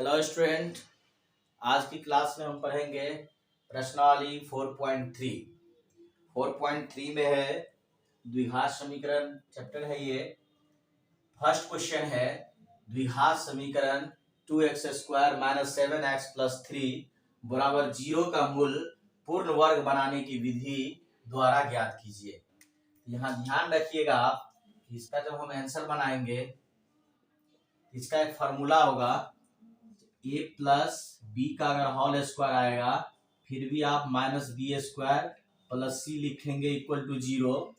Hello student, आज की class में हम पढ़ेंगे प्रश्नावली 4.3। 4.3 में है द्विघात समीकरण चैप्टर है ये। फर्स्ट क्वेश्चन है द्विघात समीकरण 2x² - 7x + 3 बराबर 0 का मूल पूर्ण वर्ग बनाने की विधि द्वारा ज्ञात कीजिए। यहाँ ध्यान रखिएगा आप, इसका जब हम आंसर बनाएंगे इसका एक फॉर्मूला होगा a प्लस बी का अगर होल स्क्वायर आएगा फिर भी आप -b² प्लस c लिखेंगे इक्वल टू 0,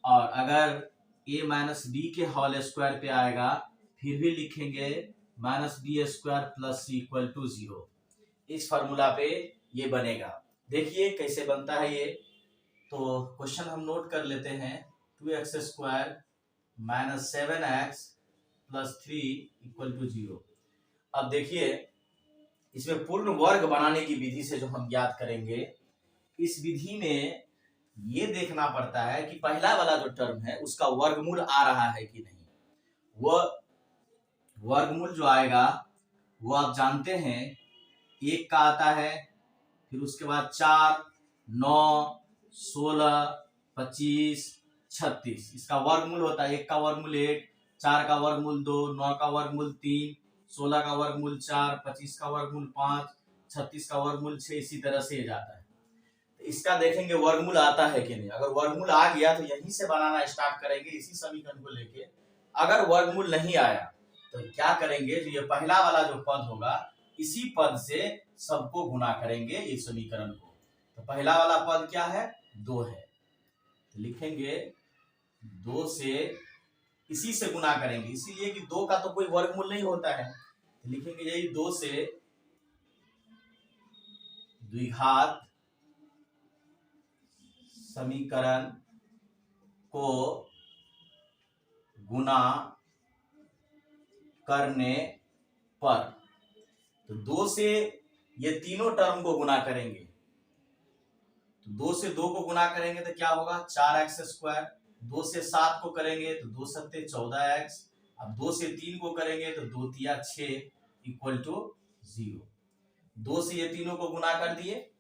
और अगर a माइनस बी के होल स्क्वायर पे आएगा फिर भी लिखेंगे -b² plus c equal to 0। इस फॉर्मूला पे ये बनेगा। देखिए कैसे बनता है ये। तो क्वेश्चन हम नोट कर लेते हैं। 2x² - 7x + 3 equal to 0। अब देखिए इसमें पूर्ण वर्ग बनाने की विधि से जो हम ज्ञात करेंगे, इस विधि में ये देखना पड़ता है कि पहला वाला जो टर्म है उसका वर्गमूल आ रहा है कि नहीं। वह वर्गमूल जो आएगा वो आप जानते हैं 1 का आता है, फिर उसके बाद 4, 9, 16, 25, 36 इसका वर्गमूल होता है। 1 का वर्गमूल 1, 4 का वर्गमूल 2, 9 का वर्गमूल 3, 16 का वर्गमूल 4, 25 का वर्गमूल 5, 36 का वर्गमूल 6, इसी तरह से जाता है। तो इसका देखेंगे वर्गमूल आता है कि नहीं। अगर वर्गमूल आ गया तो यहीं से बनाना स्टार्ट करेंगे इसी समीकरण को लेके। अगर वर्गमूल नहीं आया तो क्या करेंगे, जो ये पहला वाला जो पद होगा इसी पद से सबको गुना करेंगे इस समीकरण को। तो पहला वाला पद क्या है, 2 है, तो लिखेंगे 2 से इसी से गुना करेंगे, इसीलिए कि 2 का तो कोई वर्गमूल नहीं होता है। तो लिखेंगे यही 2 से द्विघात समीकरण को गुना करने पर, तो 2 से ये तीनों टर्म को गुना करेंगे। तो 2 से 2 को गुना करेंगे तो क्या होगा, 4x²। 2 से 7 को करेंगे तो 2 सत्ते 14x। अब 2 से 3 को करेंगे तो 2 तिया 6 इक्वल टू 0। 2 से ये तीनों को गुना कर दिए।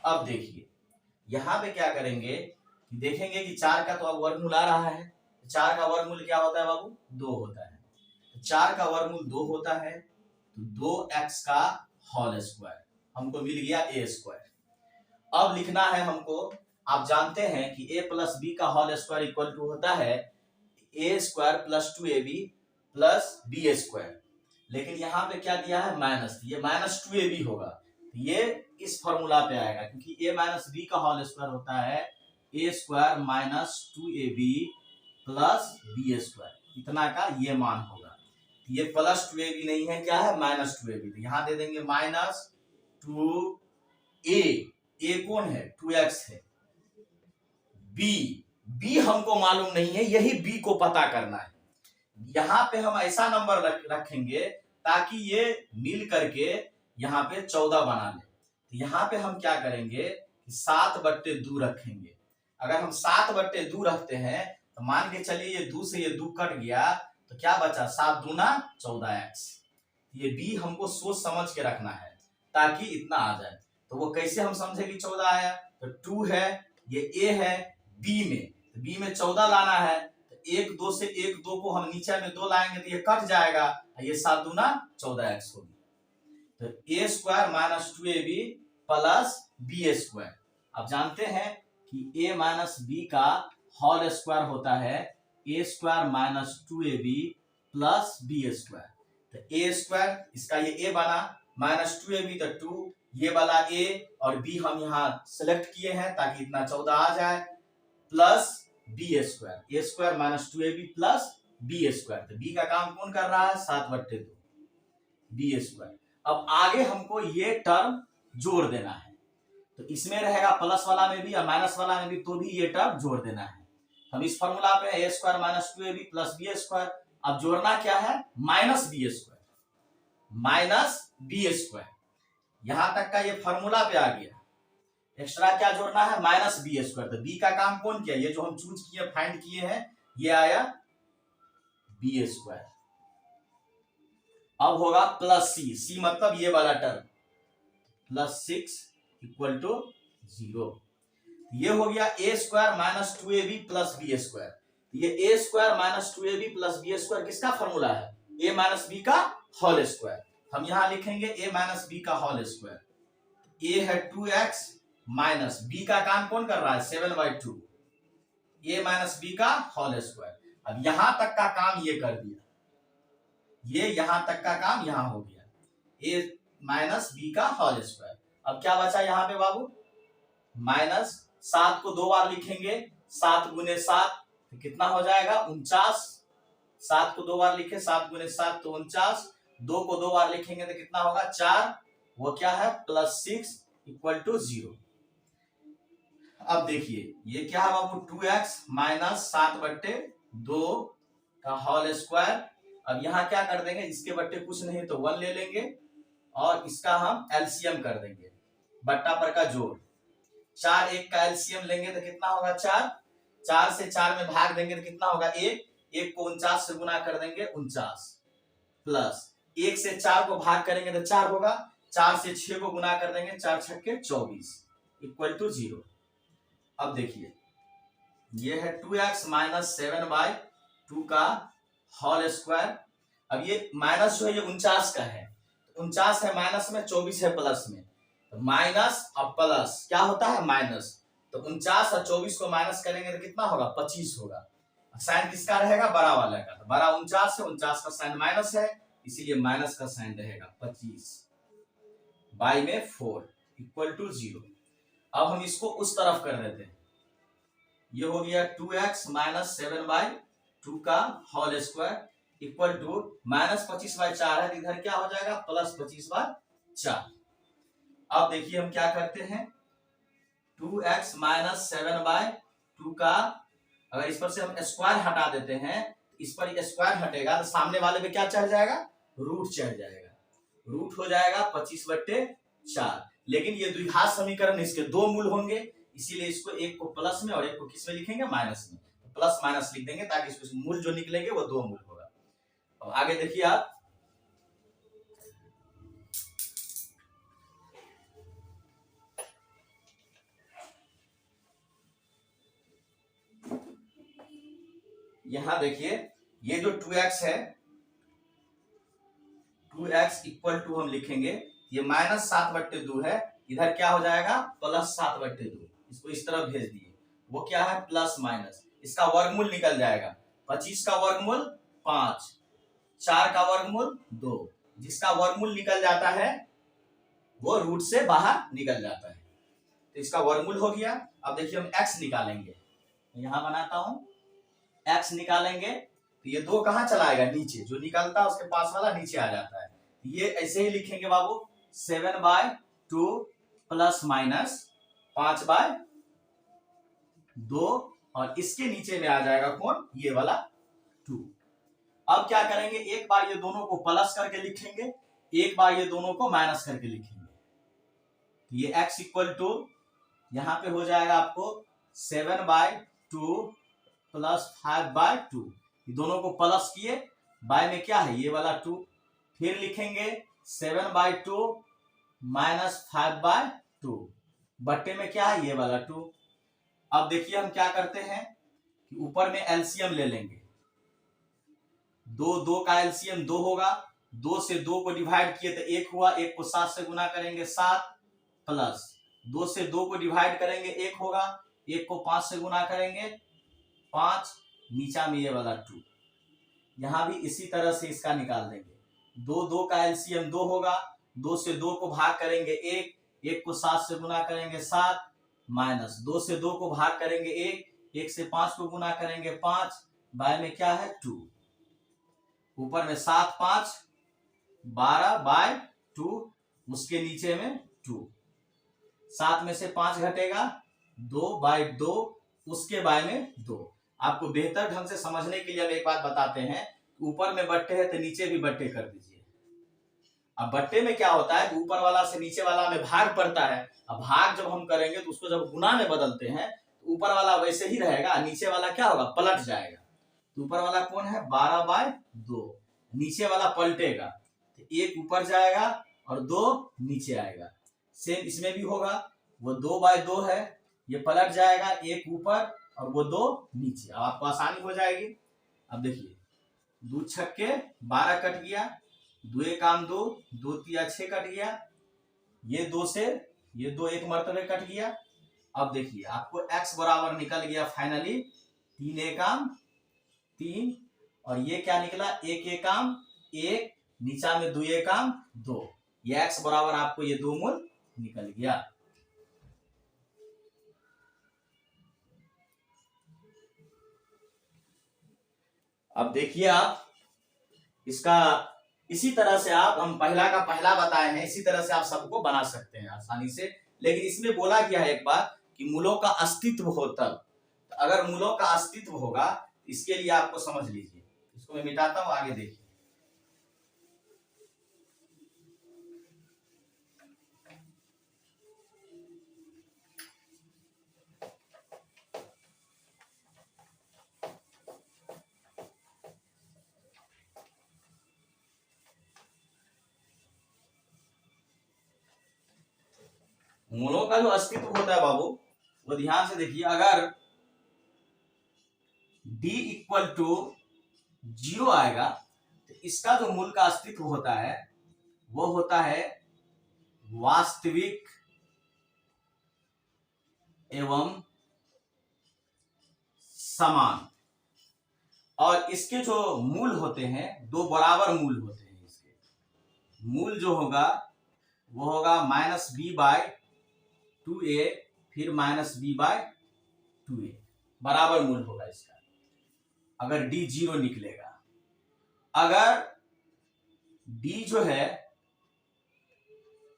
अब देखिए यहाँ पे क्या करेंगे कि देखेंगे कि 4 का तो अब वर्गमूल आ रहा है। 4 का वर्गमूल क्या होता है बाबू, 2 होता है। 4 का वर्गमूल 2 होता है तो 2x का होल स्क्वायर हमको मिल गया a²। अब लिखना है हमको, आप जानते हैं कि a प्लस बी का होल स्क्वायर इक्वल टू होता है a² + 2ab + b²। लेकिन यहाँ पे क्या दिया है माइनस, ये -2ab होगा, तो ये इस फॉर्मूला पे आएगा क्योंकि a माइनस बी का होल स्क्वायर होता है a² - 2ab + b²। इतना का ये मान होगा। ये +2ab नहीं है, क्या है -2ab। तो यहाँ दे देंगे -2a। a कौन है, 2x है। b हमको मालूम नहीं है, यही b को पता करना है। यहाँ पे हम ऐसा नंबर रखेंगे ताकि ये मिल करके यहाँ पे 14 बना ले। तो यहाँ पे हम क्या करेंगे, 7/2 रखेंगे। अगर हम 7/2 रखते हैं तो मान के चलिए ये 2 से ये 2 कट गया तो क्या बचा, 7 दूना 14x। ये b हमको सोच समझ के रखना है ताकि इतना आ जाए। तो वो कैसे हम समझे कि 14 आया, तो 2 है, ये a है, b में 14 लाना है। तो 1 2 से 1 2 को हम नीचे में 2 लाएंगे तो ये कट जाएगा, ये 7 दूना 14x होगी। तो a² - 2ab + b²। अब जानते हैं कि a माइनस बी का होल स्क्वायर होता है a² - 2ab + b²। तो a², इसका ये a बना, -2ab तो 2, ये वाला a और b हम यहाँ सेलेक्ट किए हैं ताकि इतना 14 आ जाए, plus b²। a² - 2ab + b²। तो b का काम कौन कर रहा है, 7/2 b²। अब आगे हमको ये टर्म जोड़ देना है, तो इसमें रहेगा प्लस वाला में भी और माइनस वाला में भी, तो भी ये टर्म जोड़ देना है। हम इस फॉर्मूला पे a² - 2ab + b²। अब जोड़ना क्या है, -b²। यहां तक का ये फॉर्मूला पे आ गया। एक्स्ट्रा क्या जोड़ना है, -b²। तो b का काम कौन किया, ये जो हम चूज किए फाइंड किए हैं, ये आया b²। अब होगा प्लस सी, सी मतलब ये वाला टर्म, प्लस 6 इक्वल टू 0। ये हो गया a square minus 2ab plus b square. ये a square minus 2ab plus b square किसका फॉर्मूला है? ए माइनस बी का होल स्क्वायर। हम यहां लिखेंगे ए माइनस बी का होल स्क्वायर। ए है 2x माइनस बी का काम कौन कर रहा है? 7/2, ए माइनस बी का होल स्क्वायर। अब यहां तक का काम ये कर दिया, ये यहां तक का काम यहां हो गया, ए माइनस बी का होल स्क्वायर। अब क्या बचा यहां पे बाबू? माइनस 7 को 2 बार लिखेंगे, 7 गुने 7 तो कितना हो जाएगा? 49। 7 को 2 बार लिखे, 7 गुने 7 तो 49। 2 को 2 बार लिखेंगे तो कितना होगा? 4। वो क्या है? Plus 6 equal to 0। अब देखिए ये क्या है बाबू? 2x माइनस 7/2 का होल स्क्वायर। अब यहां क्या कर देंगे? इसके बट्टे कुछ नहीं तो 1 ले लेंगे और इसका हम एलसीएम कर देंगे, बट्टा पर का जोड़। 4 1 का एलसीएम लेंगे तो कितना होगा? 4। 4 से 4 में भाग देंगे तो कितना होगा? 1। 1 को 49 से गुना कर देंगे, 49 प्लस 1 से 4 को भाग करेंगे तो 4 होगा। 4 से 6 को गुना कर देंगे, 4 छक्के 24 इक्वल टू 0। अब देखिए ये है 2x माइनस 7/2 का होल स्क्वायर। अब ये माइनस जो है ये 49 का है, 49 है माइनस में, 24 है प्लस में, तो माइनस और प्लस क्या होता है? माइनस। तो 49 और 24 को माइनस करेंगे तो कितना होगा? 25 होगा। साइन किसका रहेगा? बड़ा वाला का। तो बड़ा 49 है, 49 का साइन माइनस है, इसीलिए माइनस का साइन रहेगा 25 बाई में 4 इक्वल टू 0। अब हम इसको उस तरफ कर देते हैं। ये हो गया 2x माइनस 7/2 का whole square equal to minus 25/4 है, इधर क्या हो जाएगा? प्लस 25/4। अब देखिए हम क्या करते हैं, 2x माइनस 7/2 का अगर इस पर से हम स्क्वायर हटा देते हैं, इस पर स्क्वायर हटेगा तो सामने वाले पे क्या चढ़ जाएगा? रूट चढ़ जाएगा। रूट हो जाएगा 25/4। लेकिन ये द्विघात समीकरण, इसके 2 मूल होंगे, इसीलिए इसको एक को प्लस में और एक को किस में लिखेंगे? माइनस में। तो प्लस माइनस लिख देंगे ताकि इसको मूल जो निकलेंगे वो 2 मूल होगा। अब आगे देखिए आप, यहां देखिए ये जो 2x है, 2x इक्वल टू हम लिखेंगे, ये माइनस 7/2 है, इधर क्या हो जाएगा? प्लस 7/2। इसको इस तरफ भेज दिए, वो क्या है? प्लस माइनस, इसका वर्गमूल निकल जाएगा। 25 का वर्गमूल 5, 4 का वर्गमूल 2। जिसका वर्गमूल निकल जाता है वो रूट से बाहर निकल जाता है, तो इसका वर्गमूल हो गया। अब देखिए हम x निकालेंगे, यहां बनाता हूं, x निकालेंगे तो ये 2 कहां चला आएगा? नीचे। जो निकलता है उसके पास वाला नीचे आ जाता है। ये ऐसे ही लिखेंगे बाबू, 7/2 प्लस माइनस 5/2 और इसके नीचे में आ जाएगा कौन? ये वाला 2। अब क्या करेंगे? एक बार ये दोनों को प्लस करके लिखेंगे, एक बार ये दोनों को माइनस करके लिखेंगे। ये x इक्वल टू यहां पे हो जाएगा आपको 7/2 प्लस 5/2। दोनों को प्लस किए, बाय में क्या है? ये वाला 2। फिर लिखेंगे 7/2 माइनस 5/2, बट्टे में क्या है? ये वाला 2। अब देखिए हम क्या करते हैं कि ऊपर में एलसीएम ले लेंगे। 2 का एलसीएम 2 होगा, 2 से 2 को डिवाइड किए तो 1 हुआ, 1 को 7 से गुना करेंगे 7, प्लस 2 से 2 को डिवाइड करेंगे 1 होगा, 1 को 5 से गुना करेंगे 5, नीचा में ये वाला 2। यहां भी इसी तरह से इसका निकाल देंगे। 2 का एलसीएम 2 होगा, 2 से 2 को भाग करेंगे 1, 1 को 7 से गुना करेंगे 7, माइनस 2 से 2 को भाग करेंगे 1, 1 से 5 को गुना करेंगे 5, बाय में क्या है? 2। ऊपर में 7 5 12/2, उसके नीचे में 2। 7 में से 5 घटेगा, 2/2, उसके बाय में 2। आपको बेहतर ढंग से समझने के लिए हम एक बात बताते हैं, ऊपर में बट्टे है तो नीचे भी बट्टे कर दीजिए। अब बट्टे में क्या होता है? ऊपर वाला से नीचे वाला में भाग पड़ता है। अब भाग जब हम करेंगे तो उसको जब गुना में बदलते हैं तो ऊपर वाला वैसे ही रहेगा, नीचे वाला क्या होगा? पलट जाएगा। तो ऊपर वाला कौन है? 12/2, नीचे वाला पलटेगा। तो एक ऊपर जाएगा और 2 नीचे आएगा। सेम इसमें भी होगा, वो 2/2 है, ये पलट जाएगा, एक ऊपर और वो 2 नीचे। अब आपको आसानी हो जाएगी। अब देखिए 2 छक्के 12 कट गया, 2 एकाम 2, 2 तिया 6 कट गया, ये 2 से ये 2 एक मर्तबे कट गया। अब देखिए आपको x बराबर निकल गया फाइनली 3 एकाम 3, और ये क्या निकला 1 एकाम 1, नीचा में 2 एकाम 2, ये x बराबर आपको ये 2 मूल निकल गया। अब देखिए आप इसका इसी तरह से आप, हम पहला का पहला बताए हैं, इसी तरह से आप सबको बना सकते हैं आसानी से। लेकिन इसमें बोला गया है एक बात कि मूलों का अस्तित्व हो तब, तो अगर मूलों का अस्तित्व होगा इसके लिए आपको समझ लीजिए, इसको मैं मिटाता हूं, आगे देखिए। मूलों का जो अस्तित्व होता है बाबू, वो ध्यान से देखिए, अगर d इक्वल टू 0 आएगा तो इसका जो मूल का अस्तित्व होता है वो होता है वास्तविक एवं समान। और इसके जो मूल होते हैं 2 बराबर मूल होते हैं। इसके मूल जो होगा वो होगा -b/2a फिर -b/2a, बराबर मूल होगा इसका, अगर d 0 निकलेगा। अगर d जो है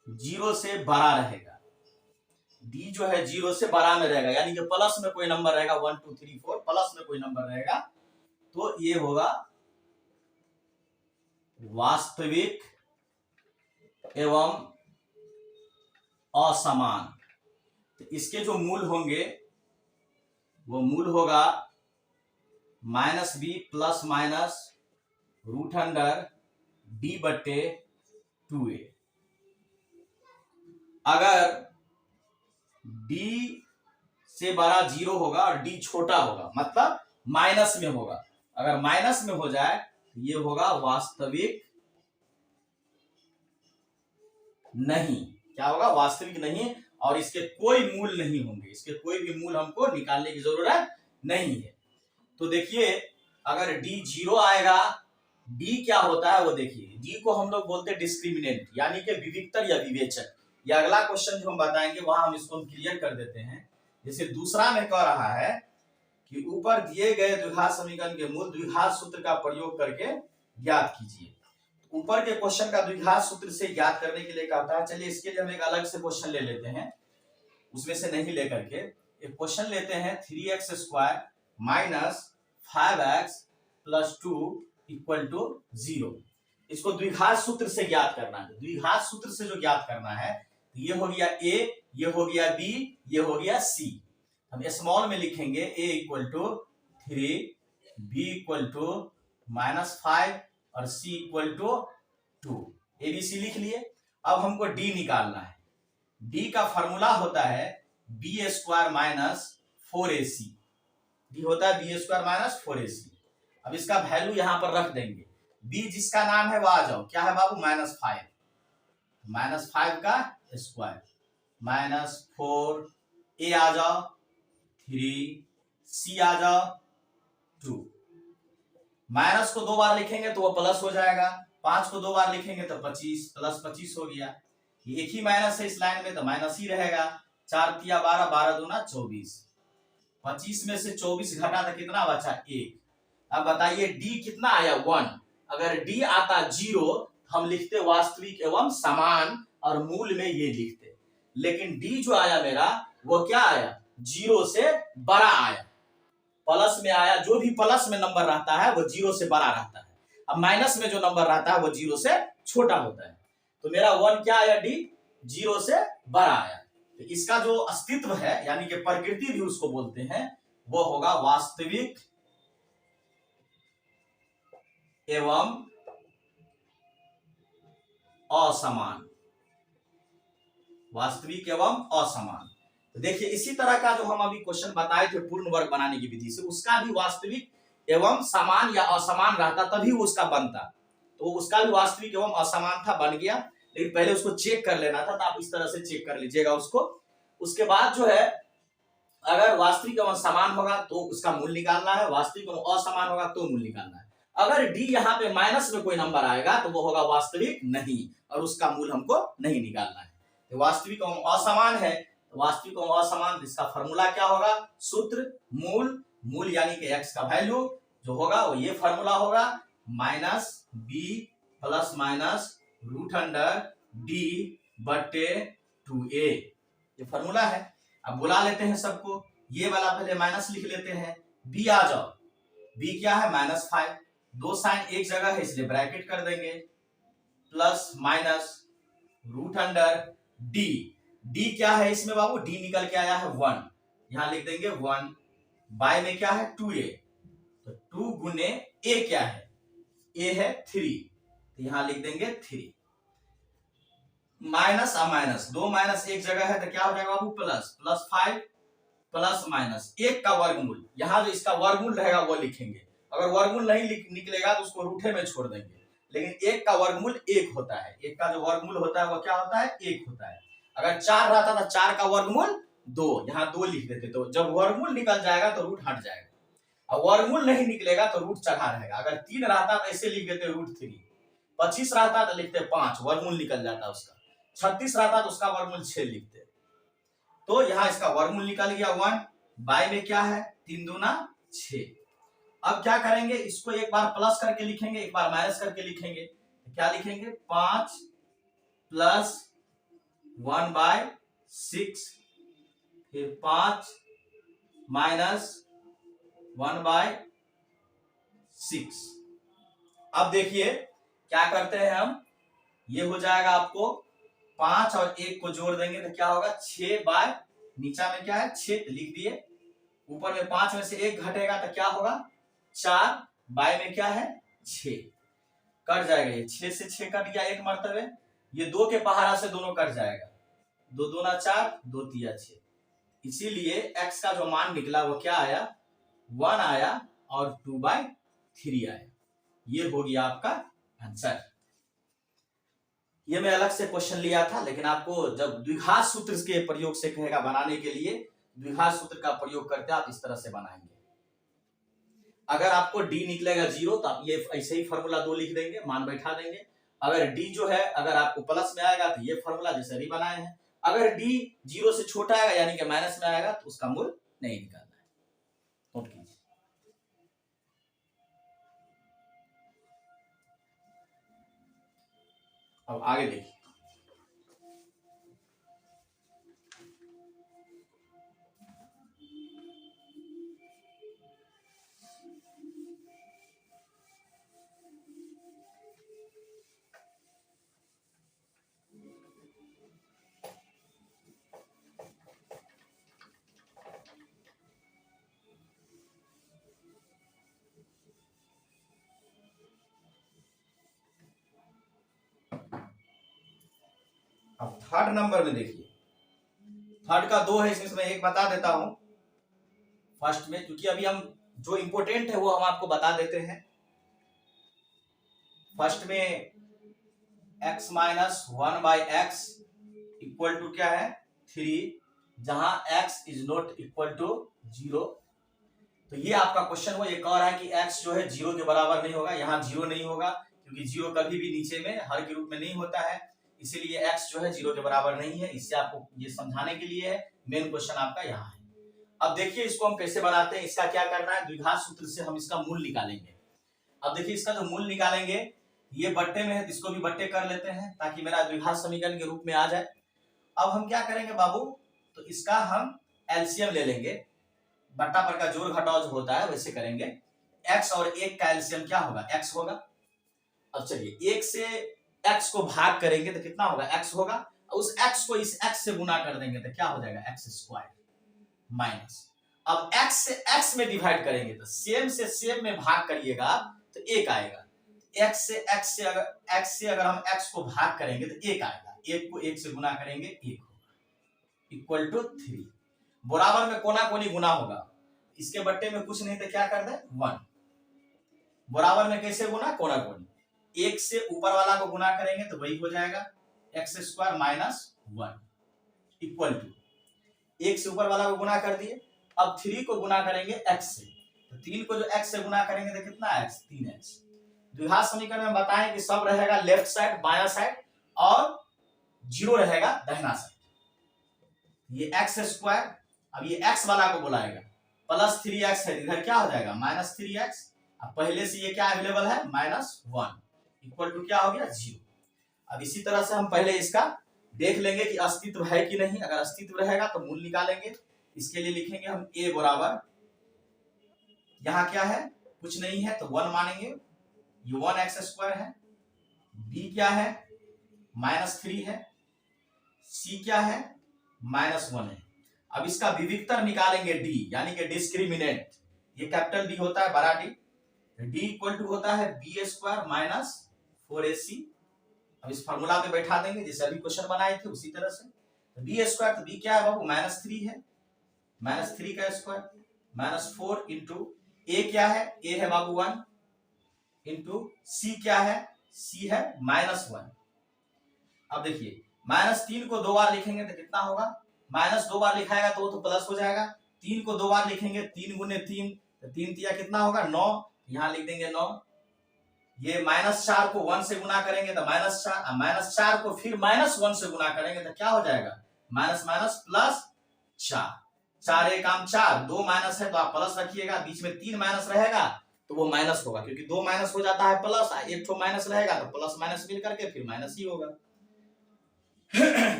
0 से बड़ा रहेगा, d जो है 0 से बड़ा में रहेगा, यानी कि प्लस में कोई नंबर रहेगा 1 2 3 4 प्लस में कोई नंबर रहेगा, तो ये होगा वास्तविक एवं असमान। तो इसके जो मूल होंगे वो मूल होगा -b प्लस माइनस √d/2a। अगर d से बड़ा 0 होगा और d छोटा होगा, मतलब माइनस में होगा, अगर माइनस में हो जाए तो ये होगा वास्तविक नहीं। क्या होगा? वास्तविक नहीं, और इसके कोई मूल नहीं होंगे, इसके कोई भी मूल हमको निकालने की जरूरत नहीं है। तो देखिए अगर d 0 आएगा, d क्या होता है वो देखिए, d को हम लोग बोलते हैं डिस्क्रिमिनेंट, यानी कि विविक्तर या विवेचक। ये अगला क्वेश्चन जो हम बताएंगे वहां हम इसको क्लियर कर देते हैं। जैसे दूसरा में कह रहा है कि ऊपर दिए गए द्विघात समीकरण के मूल द्विघात सूत्र का प्रयोग करके ज्ञात कीजिए। ऊपर के क्वेश्चन का द्विघात सूत्र से ज्ञात करने के लिए कहता है, चलिए इसके लिए हम एक अलग से क्वेश्चन ले लेते हैं, उसमें से नहीं लेकर के एक क्वेश्चन लेते हैं 3x square minus 5x plus 2 equal to 0। इसको द्विघात सूत्र से ज्ञात करना है। द्विघात सूत्र से जो ज्ञात करना है, तो ये हो गया a, ये हो गया b, ये हो गया c। हम स्मॉल में लिखेंगे a equal to 3, b equal to -5 और c इक्वल टू 2। ABC लिख लिए। अब हमको d निकालना है। d का फॉर्मूला होता है b square minus 4ac। d होता है b स्क्वायर माइनस 4ac। अब इसका वैल्यू यहां पर रख देंगे। b जिसका नाम है वो आ जाओ, क्या है बाबू? -5, -5 का स्क्वायर -4, a आ जाओ 3, c आ जाओ 2। माइनस को 2 बार लिखेंगे तो वो प्लस हो जाएगा, 5 को 2 बार लिखेंगे तो 25, प्लस 25 हो गया। एक ही माइनस है इस लाइन में तो माइनस ही रहेगा। 4 तिया 12, 12 दूना 24, 25 में से 24 घटा तो कितना बचा? 1। अब बताइए d कितना आया? 1। अगर d आता 0 हम लिखते वास्तविक एवं समान और मूल में ये लिखते, लेकिन d जो आया मेरा वो क्या आया? 0 से बड़ा आया, प्लस में आया। जो भी प्लस में नंबर रहता है वो 0 से बड़ा रहता है, अब माइनस में जो नंबर रहता है वो 0 से छोटा होता है। तो मेरा 1 क्या आया? d 0 से बड़ा आया। तो इसका जो अस्तित्व है, यानी कि प्रकृति भी उसको बोलते हैं, वो होगा वास्तविक एवं असमान, वास्तविक एवं असमान। तो देखिए इसी तरह का जो हम अभी क्वेश्चन बताए थे पूर्ण वर्ग बनाने की विधि से, उसका भी वास्तविक एवं समान या असमान रहता तभी वो उसका बनता। तो उसका भी वास्तविक एवं असमान था, बन गया, लेकिन पहले उसको चेक कर लेना था। तो आप इस तरह से चेक कर लीजिएगा उसको। उसके बाद जो है अगर वास्तविक एवं समान होगा तो उसका मूल निकालना है, वास्तविक एवं असमान होगा तो मूल निकालना है। अगर डी यहाँ पे माइनस में कोई नंबर आएगा तो वो होगा वास्तविक नहीं, और उसका मूल हमको नहीं निकालना है। तो वास्तविक एवं असमान है, तो वास्तविक एवं असमान, इसका फॉर्मूला क्या होगा, सूत्र मूल, मूल यानी कि एक्स का वैल्यू जो होगा वो ये फॉर्मूला होगा, minus b plus minus root under D बटे 2a, ये फॉर्मूला है। अब बुला लेते हैं सबको, ये वाला पहले माइनस लिख लेते हैं, बी आ जाओ, बी क्या है -5, दो साइन एक जगह है इसलिए ब्रैकेट कर देंगे, plus minus root under D, D क्या है इसमें बाबू, डी निकल के आया है 1, यहां लिख देंगे 1, बाय में क्या है 2a, तो 2 गुने a क्या है, a है 3, तो यहां लिख देंगे 3, माइनस और माइनस, दो माइनस एक जगह है तो क्या हो जाएगा बाबू, प्लस, प्लस 5 प्लस माइनस 1 का वर्गमूल, यहां जो इसका वर्गमूल रहेगा वो लिखेंगे, अगर वर्गमूल नहीं निकलेगा तो उसको रूठे में छोड़ देंगे, लेकिन 1 का वर्गमूल 1 होता है, 1 का जो वर्गमूल होता है वो क्या होता है, 1 होता है। अगर 4 रहता तो 4 का वर्गमूल 2, यहाँ 2 लिख देते, तो जब वर्गमूल निकल जाएगा तो रूट हट जाएगा, और वर्गमूल नहीं निकलेगा तो रूट चढ़ा रहेगा। अगर 3 रहता तो ऐसे लिख देते √3, 25 रहता तो लिखते 5, वर्गमूल निकल जाता उसका, 36 रहता तो उसका वर्गमूल 6 लिखते। तो यहाँ इसका वर्गमूल निकल गया 1, बाय में क्या है 3 दूना 6। अब क्या करेंगे, इसको एक बार प्लस करके लिखेंगे, एक बार माइनस करके लिखेंगे, तो क्या लिखेंगे 5 प्लस 1/6, फिर 5 माइनस 1/6। अब देखिए क्या करते हैं हम, ये हो जाएगा आपको 5 और 1 को जोड़ देंगे तो क्या होगा 6 बाय, नीचा में क्या है 6 लिख दिए, ऊपर में 5 में से 1 घटेगा तो क्या होगा 4, बाय में क्या है 6, कट जाएगा, ये 6 से 6 कट गया एक मर्तबे, ये 2 के पहाड़ा से दोनों कट जाएगा, 2 दूना 4, 2 तिया 6, इसीलिए x का जो मान निकला वो क्या आया 1 आया और 2/3 आया। ये हो गया आपका आंसर। ये मैं अलग से क्वेश्चन लिया था, लेकिन आपको जब द्विघात सूत्र के प्रयोग से कहेगा बनाने के लिए, द्विघात सूत्र का प्रयोग करते आप इस तरह से बनाएंगे। अगर आपको डी निकलेगा 0 तो आप ये ऐसे ही फॉर्मूला 2 लिख देंगे, मान बैठा देंगे। अगर डी जो है अगर आपको प्लस में आएगा तो ये फॉर्मूला जैसे अभी बनाए हैं, अगर डी 0 से छोटा आएगा यानी कि माइनस में आएगा तो उसका मूल नहीं निकालना है। नोट कीजिए। अब आगे देखिए, अब थर्ड नंबर में देखिए, थर्ड का 2 है, इसमें एक बता देता हूं फर्स्ट में, क्योंकि अभी हम जो इंपोर्टेंट है वो हम आपको बता देते हैं। फर्स्ट में x minus 1/x equal to क्या है 3, जहां x is not equal to 0। तो ये आपका क्वेश्चन हुआ, ये कह रहा है कि x जो है 0 के बराबर नहीं होगा, यहाँ 0 नहीं होगा क्योंकि 0 कभी भी नीचे में हर के रूप में नहीं होता है, इसीलिए x जो है 0 के बराबर नहीं है। इससे आपको ये समझाने के लिए है, मेन क्वेश्चन आपका यहाँ है। अब देखिए इसको हम कैसे बनाते हैं, इसका क्या करना है, द्विघात सूत्र से हम इसका मूल निकालेंगे। अब देखिए इसका जो मूल निकालेंगे, ये बट्टे में है तो इसको भी बट्टे कर लेते हैं ताकि मेरा द्विघात समीकरण के रूप में आ जाए। अब हम क्या करेंगे बाबू, तो इसका हम एलसीएम ले लेंगे, बट्टा पर का जोड़ घटाव जो होता है वैसे करेंगे। x और 1 का एलसीएम क्या होगा, x होगा। अब चलिए 1 से x को भाग करेंगे तो कितना होगा, x होगा, और उस x को इस x से गुना कर देंगे तो क्या हो जाएगा x² माइनस। अब x से x में डिवाइड करेंगे तो सेम से सेम में भाग करिएगा तो 1 आएगा, x से अगर हम x को भाग करेंगे तो 1 आएगा, 1 को 1 से गुना करेंगे 1 होगा इक्वल टू 3। बराबर में कोना कोनी गुना होगा, इसके बट्टे में कुछ नहीं तो क्या कर दे 1। बराबर में कैसे गुना, कोना कोनी, 1 से ऊपर वाला को गुना करेंगे तो वही हो जाएगा x square minus 1 equal to 1 से ऊपर वाला को गुना कर दिए। अब 3 को गुना करेंगे x से, तो 3 को जो x से गुना करेंगे तो कितना x 3x। द्विघात समीकरण में बताएं कि सब रहेगा लेफ्ट साइड बायां साइड और 0 रहेगा दाहिना साइड। ये x स्क्वायर, अब ये x वाला को बुलाएगा प्लस 3x है, इधर क्या हो जाएगा माइनस 3x। अब पहले से ये क्या अवेलेबल है माइनस 1 इक्वल टू क्या हो गया 0। अब इसी तरह से हम पहले इसका देख लेंगे कि अस्तित्व है कि नहीं। अगर अस्तित्व रहेगा तो मूल निकालेंगे। इसके लिए लिखेंगे हम a बराबर, यहाँ क्या है कुछ नहीं है तो 1 मानेंगे, ये 1x स्क्वायर है, b क्या है -3 है, c क्या है -1 है। अब इसका विविक्तर निकालेंगे d यानी कि डिस्क्रिमिनेंट, ये कैपिटल D होता है बड़ा D, d इक्वल टू होता है b स्क्वायर माइनस 4ac। अब इस फार्मूला पे बैठा देंगे जैसे अभी क्वेश्चन बनाए थे उसी तरह से। तो b स्क्वायर, तो b क्या है बाबू -3 है, -3 का स्क्वायर -4 इंटू a क्या है, a है बाबू 1 इंटू c क्या है, c है -1। अब देखिए -3 को 2 बार लिखेंगे तो कितना होगा, -2 बार लिखाएगा तो वो तो प्लस हो जाएगा। 3 को 2 बार लिखेंगे 3 गुने 3 तो 3 तिया कितना होगा 9, यहाँ लिख देंगे 9। ये -4 को 1 से गुना करेंगे तो -4 को फिर -1 से गुना करेंगे तो क्या हो जाएगा माइनस माइनस प्लस 4, 4 एक काम 4, 2 माइनस है तो आप प्लस रखिएगा, बीच में 3 माइनस रहेगा तो वो माइनस होगा, क्योंकि 2 माइनस हो जाता है प्लस, एक ठो माइनस रहेगा तो प्लस माइनस मिल करके फिर माइनस ही होगा।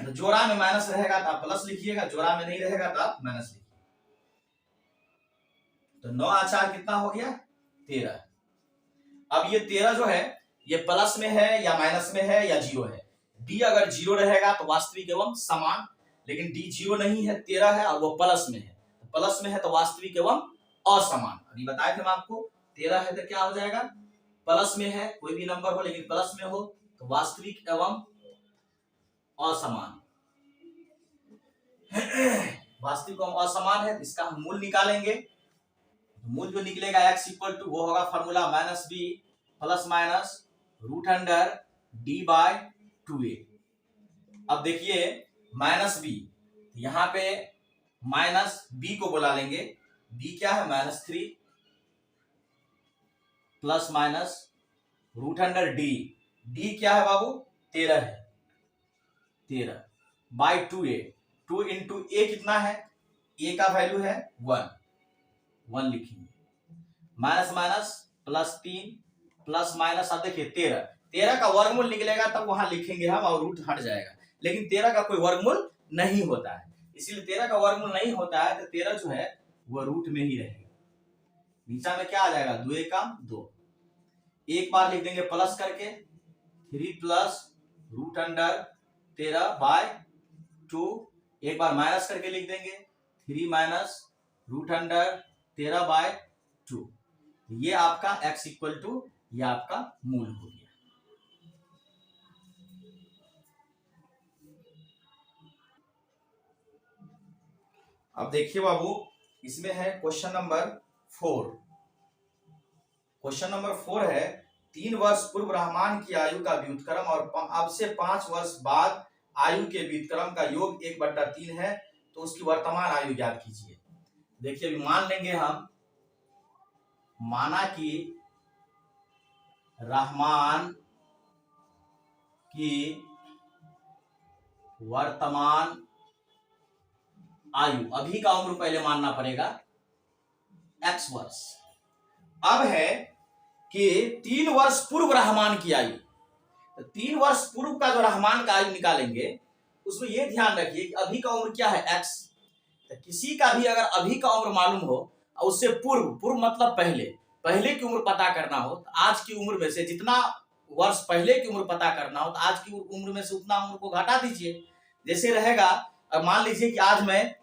तो जोड़ा में माइनस रहेगा तो आप प्लस लिखिएगा, जोड़ा में नहीं रहेगा तो आप माइनस लिखिए। तो 9 और 4 कितना हो गया 13। अब ये 13 जो है ये प्लस में है या माइनस में है या 0 है। डी अगर 0 रहेगा तो वास्तविक एवं समान, लेकिन डी 0 नहीं है 13 है और वो प्लस में है, प्लस में है तो वास्तविक एवं असमान। अभी बताए थे हम आपको 13 है तो क्या हो जाएगा प्लस में है, कोई भी नंबर हो लेकिन प्लस में हो तो वास्तविक एवं असमान। वास्तविक एवं असमान है, इसका हम मूल निकालेंगे। मूल जो निकलेगा x इक्वल टू वो होगा formula -b plus minus √d/2a। अब देखिए -b, यहाँ पे -b को बुला लेंगे, b क्या है -3 प्लस माइनस √d, d क्या है बाबू 13 है, 13/2a, 2 इंटू a कितना है, a का वैल्यू है 1 लिखेंगे, minus minus plus 3 plus minus. अब देखिए 13 का वर्गमूल निकलेगा तब वहां लिखेंगे हम और रूट हट जाएगा, लेकिन 13 का कोई वर्गमूल नहीं होता है, इसीलिए 13 का वर्गमूल नहीं होता है तो 13 जो है वो रूट में ही रहेगा। नीचा में क्या आ जाएगा 2 का 2, एक बार लिख देंगे प्लस करके 3 प्लस √13/2, एक बार माइनस करके लिख देंगे 3 माइनस √13/2। ये आपका x इक्वल टू ये आपका मूल हो गया। अब देखिए बाबू इसमें है क्वेश्चन नंबर 4। क्वेश्चन नंबर 4 है 3 वर्ष पूर्व रहमान की आयु का व्युत्क्रम और अब से 5 वर्ष बाद आयु के व्युत्क्रम का योग 1/3 है, तो उसकी वर्तमान आयु ज्ञात कीजिए। देखिए मान लेंगे हम, माना कि रहमान की वर्तमान आयु, अभी का उम्र पहले मानना पड़ेगा x वर्ष। अब है कि 3 वर्ष पूर्व रहमान की आयु, तो 3 वर्ष पूर्व का जो रहमान का आयु निकालेंगे उसमें यह ध्यान रखिए कि अभी का उम्र क्या है x। तो किसी का भी अगर अभी का उम्र मालूम हो और उससे पूर्व मतलब पहले की उम्र पता करना हो तो आज की उम्र में से जितना वर्ष पहले की उम्र पता करना हो तो आज की उम्र में से उतना उम्र को घटा दीजिए। जैसे रहेगा, अब मान लीजिए कि आज मैं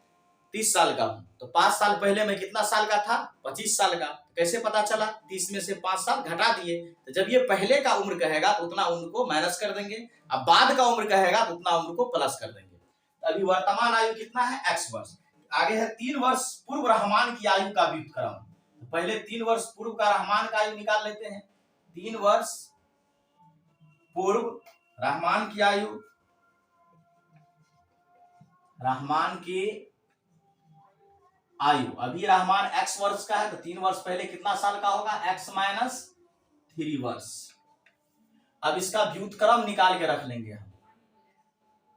30 साल का हूं तो 5 साल पहले मैं कितना साल का था, 25 साल का। कैसे पता चला, 30 में से 5 साल घटा दिए। तो जब ये पहले का उम्र कहेगा तो उतना उम्र को माइनस कर देंगे, अब बाद का उम्र कहेगा तो उतना उम्र को प्लस कर देंगे। तो अभी वर्तमान आयु कितना है, x वर्ष। आगे है 3 वर्ष पूर्व रहमान की आयु का व्युत्क्रम। तो पहले 3 वर्ष पूर्व का रहमान का आयु निकाल लेते हैं। 3 वर्ष पूर्व रहमान की आयु, रहमान की आयु, अभी रहमान x वर्ष का है तो 3 वर्ष पहले कितना साल का होगा, x माइनस 3 वर्ष। अब इसका व्युत्क्रम निकाल के रख लेंगे हम।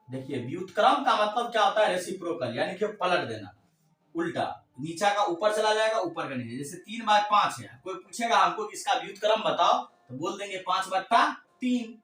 देखिए व्युत्क्रम का मतलब क्या होता है, रेसिप्रोकल, यानी कि पलट देना, उल्टा, नीचा का ऊपर चला जाएगा, ऊपर का नीचे। जैसे 3/5 है, कोई पूछेगा हमको कि इसका व्युत्क्रम बताओ तो बोल देंगे 5/3।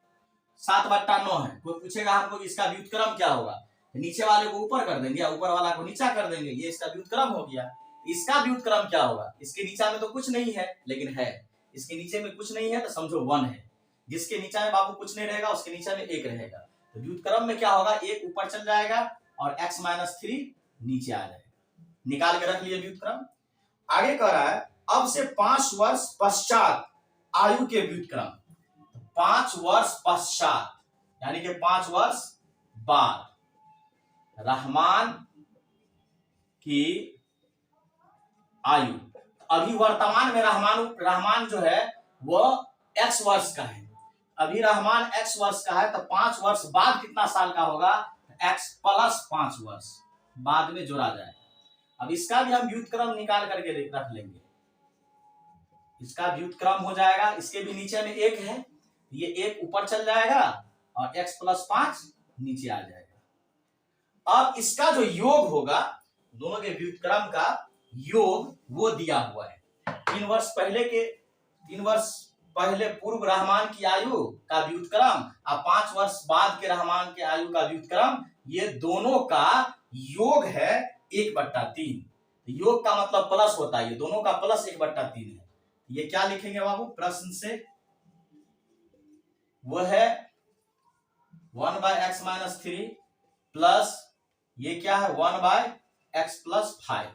7/9 है, कोई पूछेगा हमको कि इसका व्युत्क्रम क्या होगा, नीचे वाले को ऊपर कर देंगे, ऊपर वाला को नीचा कर देंगे, ये इसका व्युत्क्रम हो गया। इसका व्युत्क्रम क्या होगा, इसके नीचे में तो कुछ नहीं है लेकिन है, इसके नीचे में कुछ नहीं है तो समझो 1 है। जिसके नीचे में बाबू कुछ नहीं रहेगा उसके नीचे में 1 रहेगा। तो व्युत्क्रम में क्या होगा, 1 ऊपर चल जाएगा और x माइनस 3 नीचे आ जाएगा। निकाल के रख लिए व्युत्क्रम। आगे कह रहा है अब से 5 वर्ष पश्चात आयु के व्युत्क्रम। 5 वर्ष पश्चात यानी कि 5 वर्ष बाद रहमान की आयु। अभी वर्तमान में रहमान जो है वह x वर्ष का है, अभी रहमान x वर्ष का है, तो 5 वर्ष बाद कितना साल का होगा, x प्लस 5 वर्ष बाद में जोड़ा जाए। अब इसका भी हम व्युत्क्रम निकाल करके रख लेंगे, इसका व्युत्क्रम हो जाएगा, इसके भी नीचे में 1 है, ये 1 ऊपर चल जाएगा और x प्लस 5 नीचे आ जाएगा। अब इसका जो योग होगा, दोनों के व्युत्क्रम का योग वो दिया हुआ है। 3 वर्ष पहले पूर्व रहमान की आयु का व्युत्क्रम और 5 वर्ष बाद के रहमान के आयु का व्युत्क्रम, ये दोनों का योग है 1/3। योग का मतलब प्लस होता है, ये दोनों का प्लस 1/3 है। ये क्या लिखेंगे बाबू प्रश्न से, वो है 1/x माइनस 3 प्लस ये क्या है 1/x प्लस 5।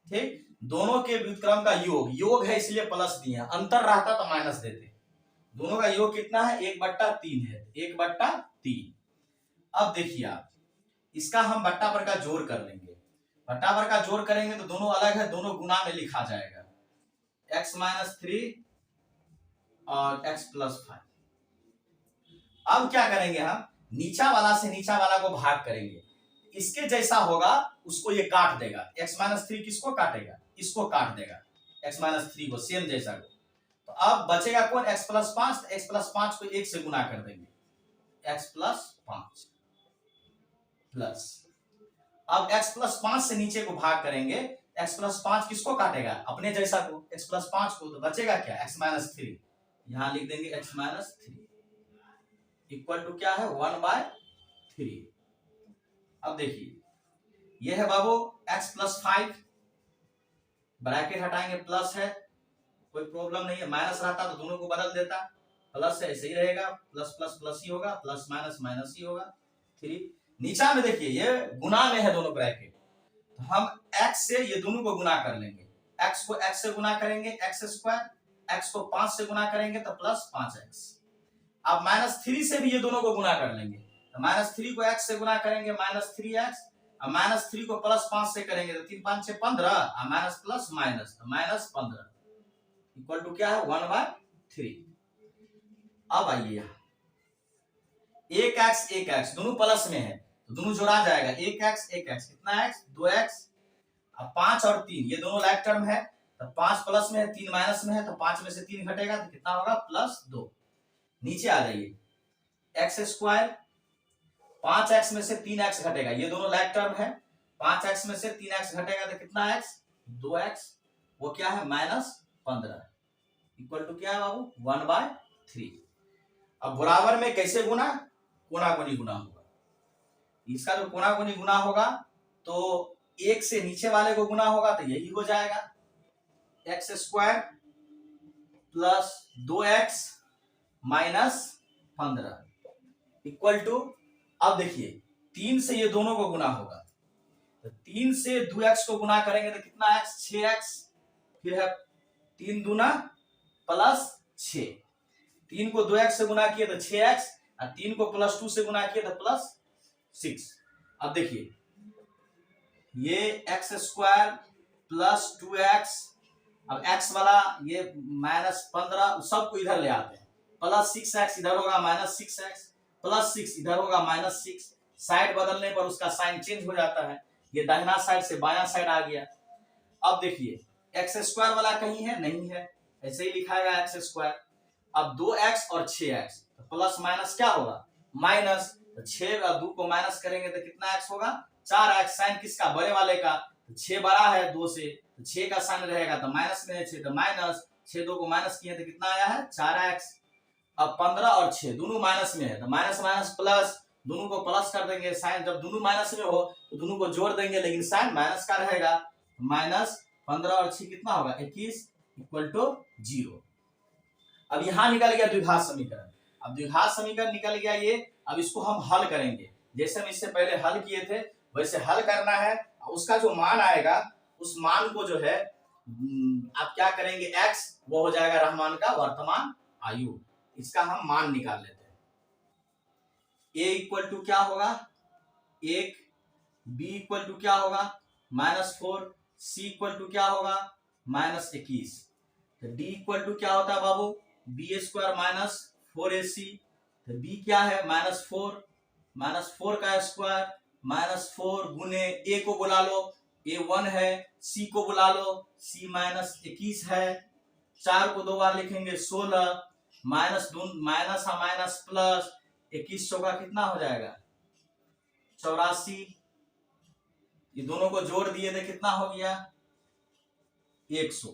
ठीक, दोनों के व्युत्क्रम का योग है इसलिए प्लस दिए, अंतर रहता तो माइनस देते। दोनों का योग कितना है, 1/3 है, 1/3। अब देखिए आप, इसका हम बट्टा पर का जोड़ कर लेंगे। बट्टा पर का जोड़ करेंगे तो दोनों अलग है, दोनों गुना में लिखा जाएगा, x माइनस 3 और x प्लस 5। अब क्या करेंगे हम, नीचा वाला से नीचा वाला को भाग करेंगे, इसके जैसा होगा उसको ये काट देगा। x माइनस 3 किसको काटेगा, इसको काट देगा, x माइनस 3 को, सेम जैसा को। तो अब बचेगा कौन, x प्लस 5। x प्लस 5 को 1 से गुना कर देंगे, x प्लस 5 प्लस, अब x प्लस 5 से नीचे को भाग करेंगे, x प्लस 5 किसको काटेगा, अपने जैसा को, x प्लस 5 को। तो बचेगा क्या, x माइनस 3, यहां लिख देंगे x माइनस 3 इक्वल टू क्या है 1/3। अब देखिए यह है बाबू x प्लस 5, ब्रैकेट हटाएंगे, प्लस है, कोई प्रॉब्लम नहीं है, माइनस रहता तो दोनों को बदल देता, प्लस है ऐसे ही रहेगा, प्लस प्लस प्लस ही होगा, प्लस माइनस माइनस ही होगा। 3 नीचा में देखिए ये गुना में है दोनों ब्रैकेट, तो हम x से ये दोनों को गुना कर लेंगे, x को x से गुना करेंगे x स्क्वायर, x को 5 से गुना करेंगे तो प्लस 5x। अब माइनस 3 से भी ये दोनों को गुना कर लेंगे, तो माइनस 3 को x से गुना करेंगे माइनस 3x, अब माइनस 3 को प्लस 5 से करेंगे तो 3 5 6 15, और माइनस प्लस माइनस तो माइनस 15 इक्वल टू क्या है 1/3। अब आइए 1x दोनों प्लस में है तो दोनों जोड़ा जाएगा, 1x कितना x 2x, अब 5 और 3 ये दोनों लाइक टर्म है, तो 5 प्लस में है 3 माइनस में है, तो 5 में से 3 घटेगा तो कितना होगा +2। नीचे आ जाइए x स्क्वायर, 5x में से 3x घटेगा, ये दोनों लाइक टर्म है, 5x में से 3x घटेगा तो कितना x 2x, वो क्या है -15 इक्वल टू क्या है बाबू 1/3। अब बराबर में कैसे गुना, कोना कोनी गुना होगा, इसका जो कोना कोनी गुना होगा तो 1 से नीचे वाले को गुना होगा तो यही हो जाएगा x square plus 2x minus 15 equal to, अब देखिए 3 से ये दोनों को गुना होगा तो 3 से 2x को गुना करेंगे तो कितना x, 6x। फिर है 3 दूना प्लस 6, 3 को 2x से गुना किए तो 6x, और 3 को प्लस 2 से गुना किए तो प्लस 6। अब देखिए ये एक्स स्क्वायर प्लस 2x, अब x वाला ये -15 सबको इधर ले आते हैं, प्लस 6x इधर होगा -6x, प्लस 6 इधर होगा -6। साइड बदलने पर उसका साइन चेंज हो जाता है, ये दाहिना साइड से बायां साइड आ गया। अब देखिए एक्स स्क्वायर वाला कहीं है, नहीं है, ऐसे ही लिखाएगा एक्स स्क्वायर। अब 2x और 6x तो प्लस माइनस क्या होगा, माइनस। तो 6 और 2 को माइनस करेंगे तो कितना x होगा, 4x। साइन किसका, बड़े वाले का, तो 6 बड़ा है 2 से, तो 6 का साइन रहेगा तो माइनस में है 6, तो माइनस 6, 2 को माइनस किए तो कितना आया है, 4x। अब 15 और 6 दोनों माइनस में है, तो माइनस माइनस प्लस, दोनों को प्लस कर देंगे। साइन जब दोनों माइनस में हो तो दोनों को जोड़ देंगे, लेकिन साइन माइनस का रहेगा। माइनस 15 और 6 कितना होगा, 21 इक्वल टू 0। अब यहां निकल गया द्विघात समीकरण। अब द्विघात समीकरण निकल गया ये, अब इसको हम हल करेंगे, जैसे हम इससे पहले हल किए थे वैसे हल करना है। उसका जो मान आएगा उस मान को जो है आप क्या करेंगे, x वो हो जाएगा रहमान का वर्तमान आयु, इसका हम मान निकाल लेते हैं। a इक्वल टू क्या होगा 1, b इक्वल टू क्या होगा -4, c इक्वल टू क्या होगा -21। तो d इक्वल टू क्या होता है बाबू, b स्क्वायर -4ac। तो b क्या है -4, -4 का स्क्वायर -4 गुने a को बुला लो, a 1 है, c को बुला लो, c -21 है। 4 को 2 बार लिखेंगे 16, माइनस माइनस प्लस 21 का कितना हो जाएगा 84। ये दोनों को जोड़ दिए थे कितना हो गया 100।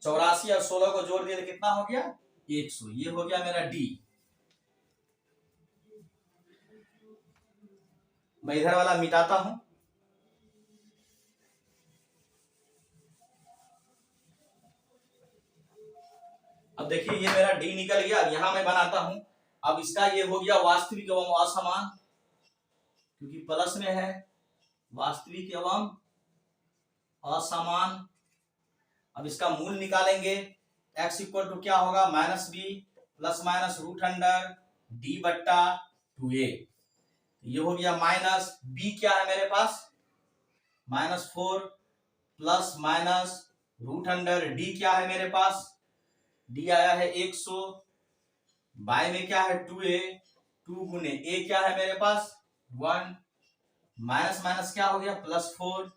84 और 16 को जोड़ दिए थे कितना हो गया 100। ये हो गया मेरा डी। मैं इधर वाला मिटाता हूं। अब देखिए ये मेरा डी निकल गया। अब यहां मैं बनाता हूं। अब इसका ये हो गया वास्तविक एवं असमान, क्योंकि प्लस में है, वास्तविक एवं असमान। अब इसका मूल निकालेंगे, x इक्वल टू क्या होगा -b प्लस माइनस √2a। ये हो गया माइनस b क्या है मेरे पास -4 प्लस माइनस √d क्या है मेरे पास d आया है 100, बाय में क्या है 2a, 2 गुने a क्या है मेरे पास 1, माइनस माइनस क्या हो गया +4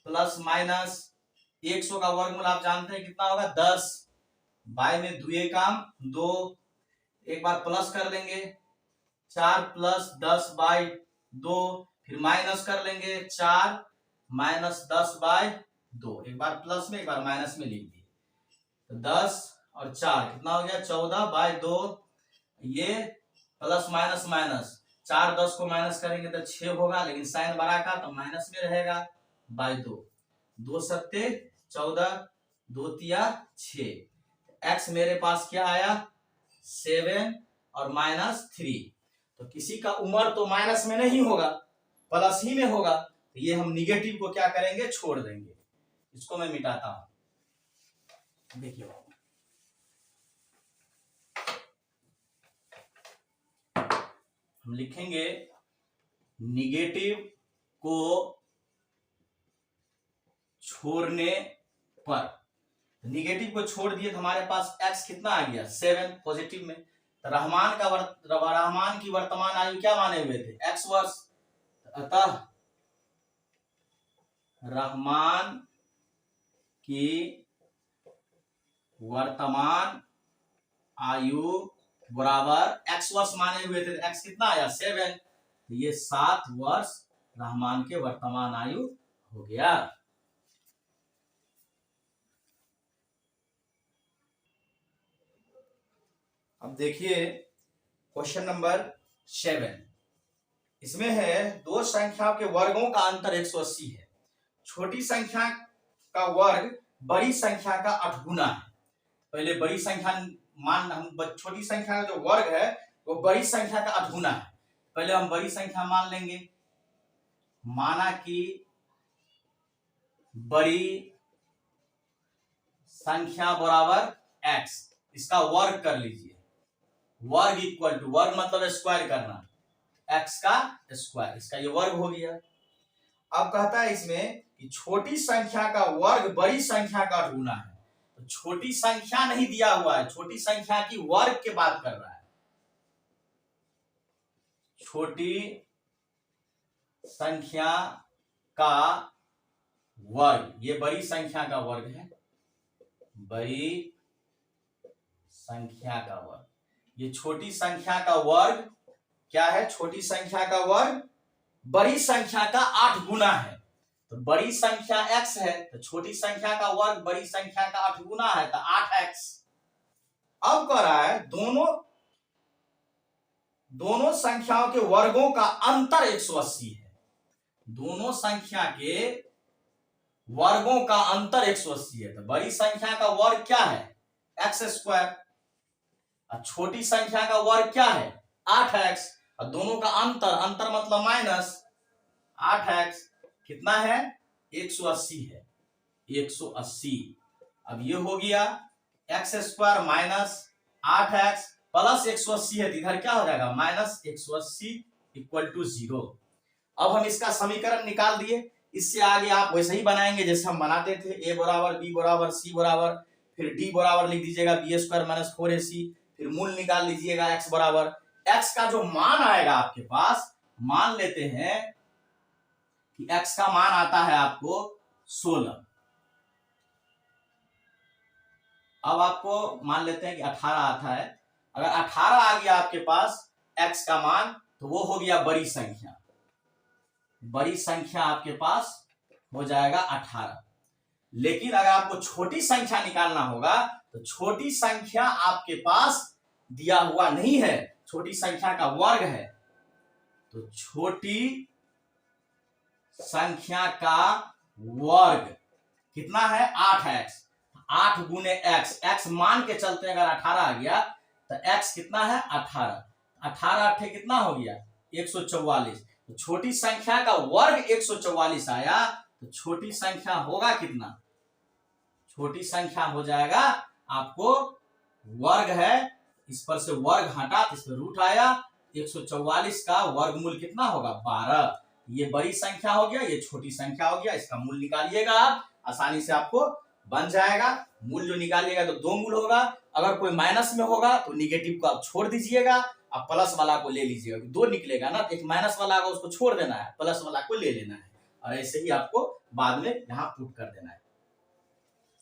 प्लस माइनस 100 का वर्गमूल आप जानते हैं कितना होगा 10, बाय में 2a काम 2, एक बार प्लस कर लेंगे 4 प्लस 10 बाय 2, फिर माइनस कर लेंगे 4 माइनस 10 बाय 2, एक बार प्लस में एक बार माइनस में लिख दिए। तो 10 और 4 कितना हो गया 14 बाय 2, ये प्लस माइनस माइनस 4 10 को माइनस करेंगे तो 6 होगा, लेकिन साइन बड़ा का तो माइनस में रहेगा बाय 2, 2 सत्ते 14, 2 तिया 6। एक्स मेरे पास क्या आया 7 और -3। तो किसी का उम्र तो माइनस में नहीं होगा, प्लस ही में होगा। तो ये हम निगेटिव को क्या करेंगे छोड़ देंगे। इसको मैं मिटाता हूं। देखिए हम लिखेंगे निगेटिव को छोड़ने पर, निगेटिव को छोड़ दिए तो हमारे पास x कितना आ गया 7 पॉजिटिव में। तो रहमान की वर्तमान आयु क्या माने हुए थे x वर्ष, अतः रहमान की वर्तमान आयु बराबर x वर्ष माने हुए थे, x कितना आया 7, तो ये 7 वर्ष रहमान के वर्तमान आयु हो गया। अब देखिए क्वेश्चन नंबर 7, इसमें है दो संख्याओं के वर्गों का अंतर 180 है। छोटी संख्या का वर्ग बड़ी संख्या का 8 गुना है। पहले बड़ी संख्या मान, हम छोटी संख्या का जो वर्ग है वो बड़ी संख्या का 8 गुना है। पहले हम बड़ी संख्या मान लेंगे, माना कि बड़ी संख्या बराबर x, इसका वर्ग कर लीजिए। वर्ग इक्वल टू, वर्ग मतलब स्क्वायर करना, x का स्क्वायर, इसका ये वर्ग हो गया। अब कहता है इसमें कि छोटी संख्या का वर्ग बड़ी संख्या का 8 गुना है। तो छोटी संख्या नहीं दिया हुआ है, छोटी संख्या की वर्ग की बात कर रहा है। छोटी संख्या का वर्ग, ये बड़ी संख्या का वर्ग है, बड़ी संख्या का वर्ग। ये छोटी संख्या का वर्ग क्या है? छोटी संख्या का वर्ग बड़ी संख्या का 8 गुना है। तो बड़ी संख्या x है, तो छोटी संख्या का वर्ग बड़ी संख्या का 8 गुना है, तो 8x। अब कह रहा है दोनों संख्याओं के वर्गों का अंतर 180 है। दोनों संख्या के वर्गों का अंतर 180 है। तो बड़ी संख्या का वर्ग क्या है? x square. और छोटी संख्या का वर्ग क्या है? 8x। और दोनों का अंतर मतलब माइनस 8x कितना है? 180 है, 180। अब ये हो गया x square minus 8x plus 180 है, इधर क्या हो जाएगा? Minus 180 equal to 0। अब हम इसका समीकरण निकाल दिए। इससे आगे आप वैसे ही बनाएंगे जैसे हम बनाते थे, a बराबर b बराबर c बराबर, फिर d बराबर लिख दीजिएगा b स्क्वायर माइनस 4ac, फिर मूल निकाल लीजिएगा x बराबर। x का जो मान आएगा आपके पास, मान लेते हैं कि x का मान आता है आपको 16। अब आपको मान लेते हैं कि 18 आता है। अगर 18 आ गया आपके पास x का मान, तो वो हो गया बड़ी संख्या। बड़ी संख्या आपके पास हो जाएगा 18। लेकिन अगर आपको छोटी संख्या निकालना होगा, तो छोटी संख्या आपके पास दिया हुआ नहीं है, छोटी संख्या का वर्ग है। तो छोटी संख्या का वर्ग कितना है? 8x। 8 गुने x, x मान के चलते अगर 18 आ गया तो x कितना है? 18। 18 8 कितना हो गया? 144। तो छोटी संख्या का वर्ग 144 आया, तो छोटी संख्या होगा कितना? छोटी संख्या हो जाएगा आपको, वर्ग है, इस पर से वर्ग हटा तो इस पर रूट आया, 144 का वर्गमूल कितना होगा? 12। ये बड़ी संख्या हो गया, ये छोटी संख्या हो गया। इसका मूल निकालिएगा आप, आसानी से आपको बन जाएगा। मूल जो निकालिएगा तो 2 मूल होगा। अगर कोई माइनस में होगा तो निगेटिव को आप छोड़ दीजिएगा, आप प्लस वाला को ले लीजिएगा। 2 निकलेगा ना, तो एक माइनस वाला होगा उसको छोड़ देना है, प्लस वाला को ले लेना है, और ऐसे ही आपको बाद में यहाँ पुट कर देना है।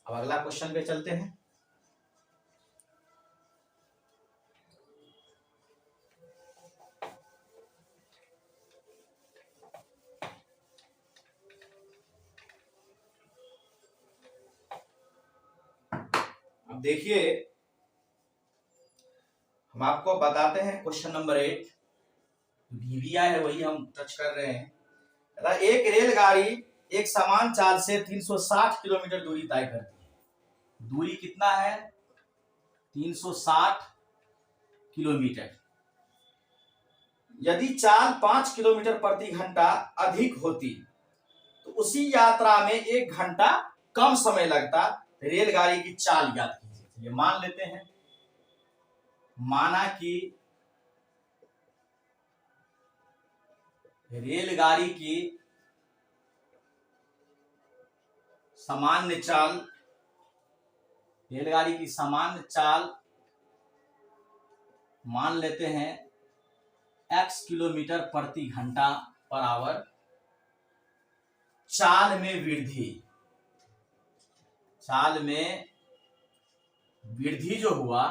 अब अगला क्वेश्चन पे चलते हैं। अब देखिए, हम आपको बताते हैं क्वेश्चन नंबर 8। डीवीआई है वही हम टच कर रहे हैं। एक रेलगाड़ी एक समान चाल से 360 किलोमीटर दूरी तय करती है। दूरी कितना है? 360 किलोमीटर। यदि चाल 5 किलोमीटर प्रति घंटा अधिक होती तो उसी यात्रा में 1 घंटा कम समय लगता। रेलगाड़ी की चाल याद कीजिए। ये मान लेते हैं, माना कि रेलगाड़ी की सामान्य चाल, रेलगाड़ी की सामान्य चाल मान लेते हैं x किलोमीटर प्रति घंटा पर आवर। चाल में वृद्धि, चाल में वृद्धि जो हुआ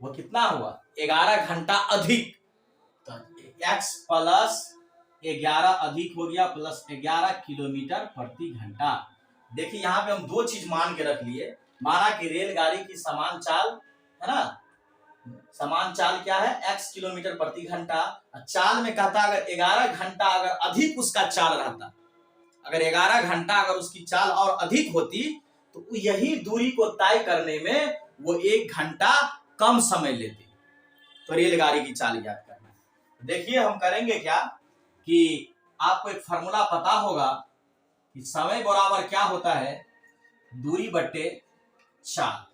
वो कितना हुआ? 11 घंटा अधिक। तो x प्लस 11 अधिक हो गया, प्लस 11 किलोमीटर प्रति घंटा। देखिए यहाँ पे हम 2 चीज मान के रख लिए। माना कि रेलगाड़ी की समान चाल है ना, समान चाल क्या है? x किलोमीटर प्रति घंटा। चाल में कहता अगर 11 घंटा अगर अधिक उसका चाल रहता, अगर 11 घंटा अगर उसकी चाल और अधिक होती, तो यही दूरी को तय करने में वो 1 घंटा कम समय लेती। तो रेलगाड़ी की चाल याद करना। देखिए हम करेंगे क्या कि आपको एक फॉर्मूला पता होगा कि समय बराबर क्या होता है, दूरी बट्टे चाल।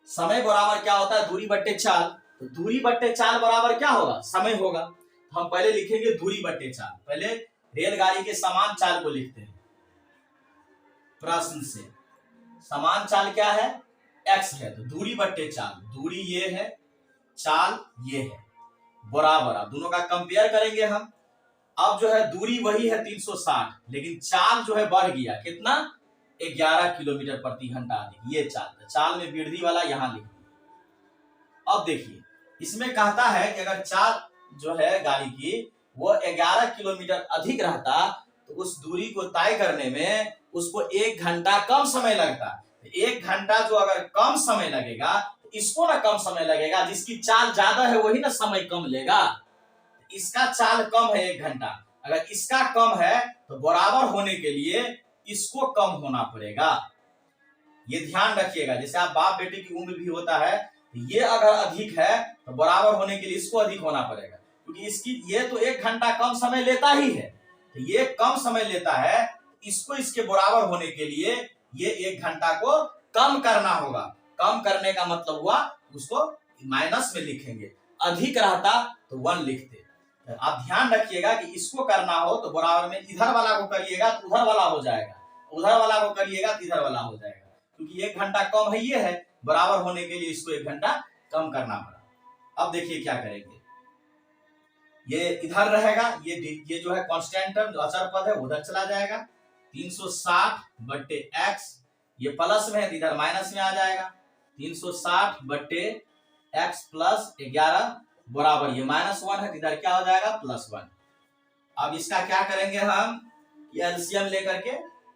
समय बराबर क्या होता है, दूरी बट्टे चाल। तो दूरी बट्टे चाल बराबर क्या होगा, समय होगा। तो हम पहले लिखेंगे दूरी बट्टे चाल। पहले रेलगाड़ी के समान चाल को लिखते हैं प्रश्न से। समान चाल क्या है, x है, तो दूरी बट्टे चाल, दूरी ये है, चाल ये है, बराबर। अब दोनों का कंपेयर करेंगे हम। अब जो है दूरी वही है 360, लेकिन चाल जो है बढ़ गया, कितना, 11 किलोमीटर प्रति घंटा अधिक। ये चाल में वृद्धि वाला यहां लिख। अब देखिए इसमें कहता है कि अगर चाल जो है गाड़ी की वो 11 किलोमीटर अधिक रहता तो उस दूरी को तय करने में उसको 1 घंटा कम समय लगता। 1 घंटा जो अगर कम समय लगेगा तो इसको ना कम समय लगेगा, जिसकी चाल ज्यादा है वही ना समय कम लेगा। इसका चाल कम है 1 घंटा, अगर इसका कम है तो बराबर होने के लिए इसको कम होना पड़ेगा। ये ध्यान रखिएगा, जैसे आप बाप बेटे की उम्र भी होता है, ये अगर अधिक है तो बराबर होने के लिए इसको अधिक होना पड़ेगा, क्योंकि इसकी ये तो 1 घंटा कम समय लेता ही है, तो ये कम समय लेता है, इसको इसके बराबर होने के लिए ये 1 घंटा को कम करना होगा। कम करने का मतलब हुआ उसको माइनस में लिखेंगे, अधिक रहता तो 1 लिखते। आप ध्यान रखिएगा कि इसको करना हो तो बराबर में इधर वाला को करिएगा तो उधर वाला हो जाएगा, उधर वाला को करिएगा तो इधर वाला हो जाएगा, क्योंकि 1 घंटा कम है, ये है, बराबर होने के लिए इसको 1 घंटा कम करना पड़ा। अब देखिए क्या करेंगे, ये इधर रहेगा, ये जो है कांस्टेंट टर्म जो अचर पद है उधर चला जाएगा। 360 बट्टे x, ये प्लस में है तो इधर माइनस में आ जाएगा। 360 बट्टे x प्लस 11 बराबर, ये -1 है तो इधर क्या हो जाएगा, +1। अब इसका क्या करेंगे हम, एलसीएम लेकर के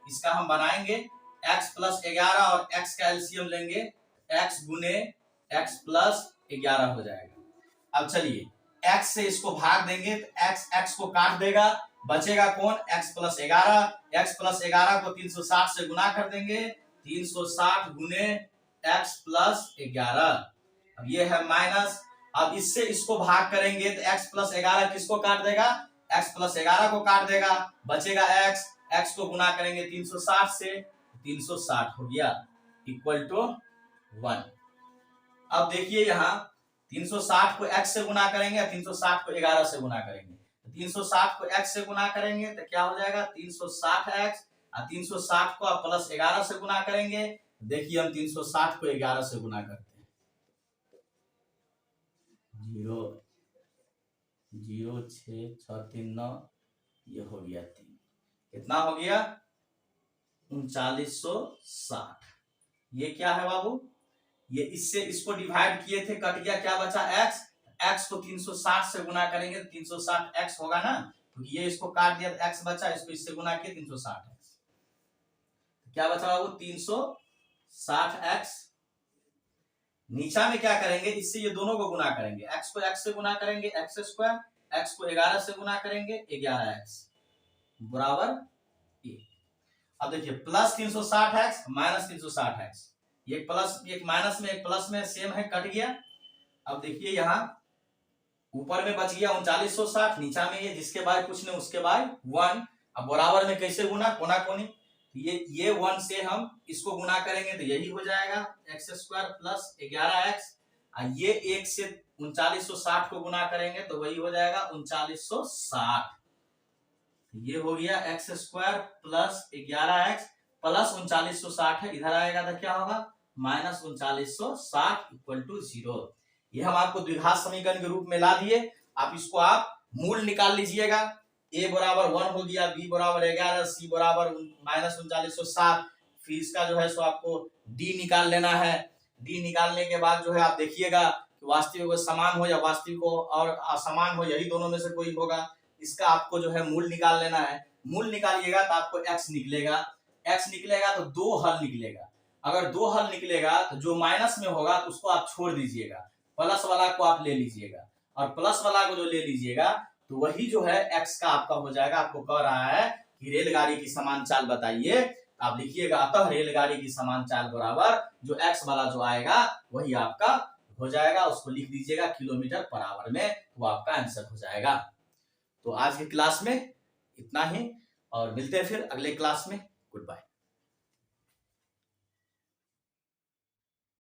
इसका हम बनाएंगे। x प्लस 11 और x का एलसीएम लेंगे, x गुने x प्लस 11 हो जाएगा। अब चलिए x से इसको भाग देंगे तो x को काट देगा, बचेगा कौन, x प्लस 11। x प्लस 11 को 360 से गुना कर देंगे, 360 गुने x प्लस 11। अब ये है माइनस। अब इससे इसको भाग करेंगे तो x प्लस 11 किसको काट देगा, x प्लस 11 को काट देगा, बचेगा x को गुना करेंगे 360 से, 360 हो गया इक्वल टू 1। अब देखिए यहाँ 360 को x से गुना करेंगे, 360 को 11 से गुना करेंगे। 360 को x से गुना करेंगे तो क्या हो जाएगा, 360x, और 360 को आप प्लस 11 से गुना करेंगे। देखिए हम 360 को 11 से गुना करते हैं, 0 0 6 6 3 9, ये हो गया 3, कितना हो गया, 3960। ये क्या है बाबू, ये इससे इसको डिवाइड किए थे, कट गया, क्या बचा, x को 360 से गुना करेंगे तो 360x होगा ना, क्योंकि ये इसको काट दिया तो x बचा, इसको इससे गुना किया 360x, क्या बचा बाबू, 360x। नीचा में क्या करेंगे, इससे ये दोनों को गुना करेंगे, x को x से गुना करेंगे x स्क्वायर, x को 11 से गुना करेंगे 11x बराबर 1। अब देखिए प्लस 360x माइनस 360x, एक प्लस एक माइनस में एक प्लस में सेम है, कट गया। अब देखिए यहाँ ऊपर में बच गया 3960, नीचा में ये जिसके बाद कुछ नहीं उसके बाद 1। अब बराबर में कैसे गुना, कोना कोनी, ये 1 से हम इसको गुना करेंगे तो यही हो जाएगा x स्क्वायर प्लस 11x, और ये 1 से 3960 को गुना करेंगे तो वही हो जाएगा 3960। ये हो गया x square plus 11x plus 3960 है, इधर आएगा तो क्या होगा, माइनस 3960 इक्वल टू 0। ये हम आपको द्विघात समीकरण के रूप में ला दिए। आप इसको आप मूल निकाल लीजिएगा, a बराबर 1 हो गया, b बराबर 11, c बराबर माइनस 3960। फिर इसका जो है सो आपको d निकाल लेना है। d निकालने के बाद जो है आप देखिएगा कि वास्तविक समान हो या वास्तविक और असमान हो, यही दोनों में से कोई होगा। इसका आपको जो है मूल निकाल लेना है। मूल निकालिएगा तो आपको x निकलेगा, x निकलेगा तो 2 हल निकलेगा। अगर 2 हल निकलेगा तो जो माइनस में होगा तो उसको आप छोड़ दीजिएगा, प्लस वाला को आप ले लीजिएगा, और प्लस वाला को जो ले लीजिएगा तो वही जो है x का आपका हो जाएगा। आपको कह रहा है कि रेलगाड़ी की समान चाल बताइए, आप लिखिएगा अतः रेलगाड़ी की समान चाल बराबर जो x वाला जो आएगा वही आपका हो जाएगा, उसको लिख दीजिएगा किलोमीटर पर आवर में, वो आपका आंसर हो जाएगा। तो आज की क्लास में इतना ही, और मिलते हैं फिर अगले क्लास में। Good bye.